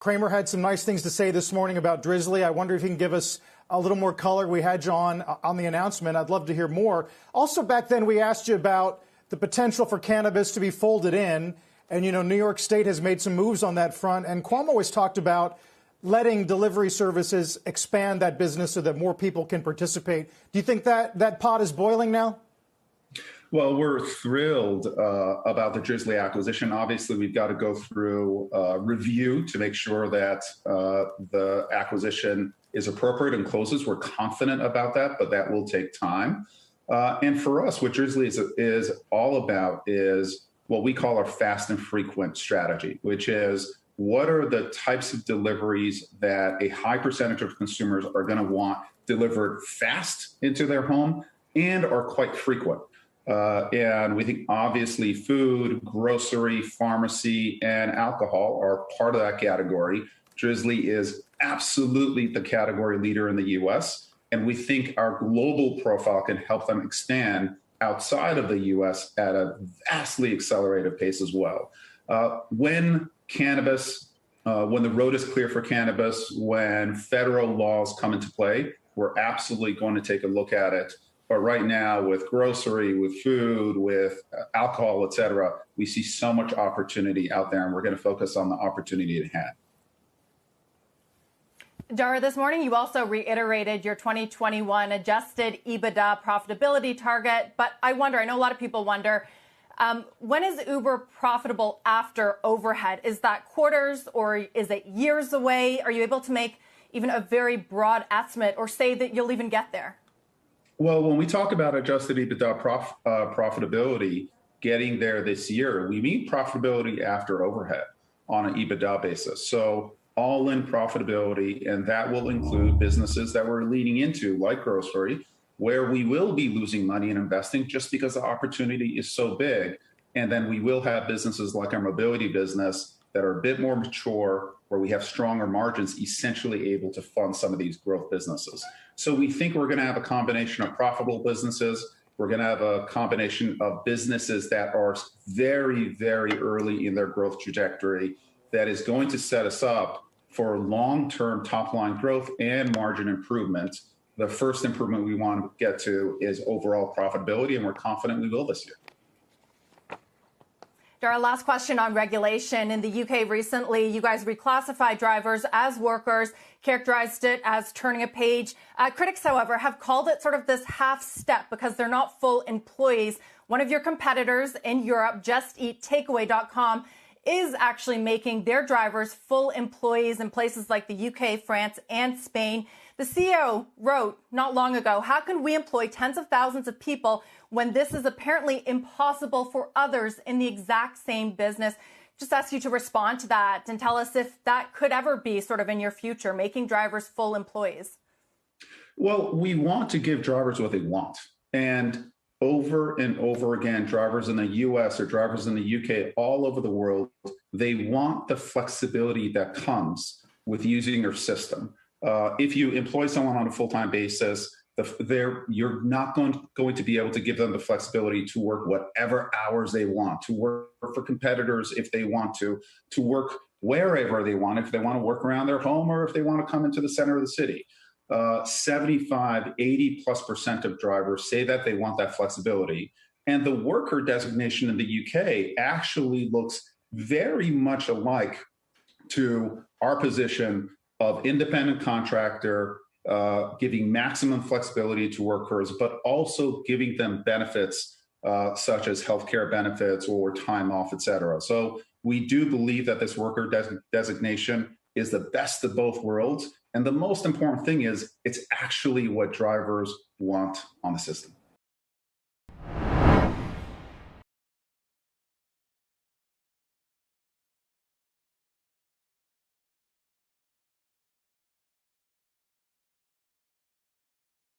Kramer had some nice things to say this morning about Drizzly. I wonder if you can give us a little more color. We had you on the announcement. I'd love to hear more. Also, back then, we asked you about the potential for cannabis to be folded in. And, you know, New York State has made some moves on that front. And Cuomo has talked about letting delivery services expand that business so that more people can participate. Do you think that pot is boiling now? Well, we're thrilled about the Drizzly acquisition. Obviously, we've got to go through review to make sure that the acquisition is appropriate and closes. We're confident about that, but that will take time. And for us, what Drizzly is all about is what we call our fast and frequent strategy, which is what are the types of deliveries that a high percentage of consumers are going to want delivered fast into their home and are quite frequent. And we think obviously food, grocery, pharmacy, and alcohol are part of that category. Drizzly is absolutely the category leader in the US. And we think our global profile can help them expand outside of the US at a vastly accelerated pace as well. When the road is clear for cannabis, when federal laws come into play, we're absolutely going to take a look at it. But right now, with grocery, with food, with alcohol, et cetera, we see so much opportunity out there, and we're going to focus on the opportunity at hand. Dara, this morning you also reiterated your 2021 adjusted EBITDA profitability target. But I wonder, I know a lot of people wonder, when is Uber profitable after overhead? Is that quarters or is it years away? Are you able to make even a very broad estimate or say that you'll even get there? Well, when we talk about adjusted EBITDA profitability, getting there this year, we mean profitability after overhead on an EBITDA basis. So all-in profitability, and that will include businesses that we're leaning into, like grocery, where we will be losing money and investing just because the opportunity is so big. And then we will have businesses like our mobility business that are a bit more mature, where we have stronger margins, essentially able to fund some of these growth businesses. So we think we're going to have a combination of profitable businesses. We're going to have a combination of businesses that are very, very early in their growth trajectory that is going to set us up for long-term top-line growth and margin improvement. The first improvement we want to get to is overall profitability, and we're confident we will this year. Dara, last question on regulation. In the UK recently, you guys reclassified drivers as workers, characterized it as turning a page. Critics, however, have called it sort of this half step because they're not full employees. One of your competitors in Europe, JustEatTakeaway.com, is actually making their drivers full employees in places like the UK, France, and Spain. The CEO wrote not long ago, how can we employ tens of thousands of people when this is apparently impossible for others in the exact same business? Just ask you to respond to that and tell us if that could ever be sort of in your future, making drivers full employees. Well, we want to give drivers what they want. And over again, drivers in the US or drivers in the UK, all over the world, they want the flexibility that comes with using your system. If you employ someone on a full-time basis, you're not going to be able to give them the flexibility to work whatever hours they want, to work for competitors if they want to work wherever they want, if they want to work around their home or if they want to come into the center of the city. 75, 80+% of drivers say that they want that flexibility. And the worker designation in the UK actually looks very much alike to our position of independent contractor, giving maximum flexibility to workers, but also giving them benefits such as healthcare benefits or time off, et cetera. So we do believe that this worker designation is the best of both worlds. And the most important thing is it's actually what drivers want on the system.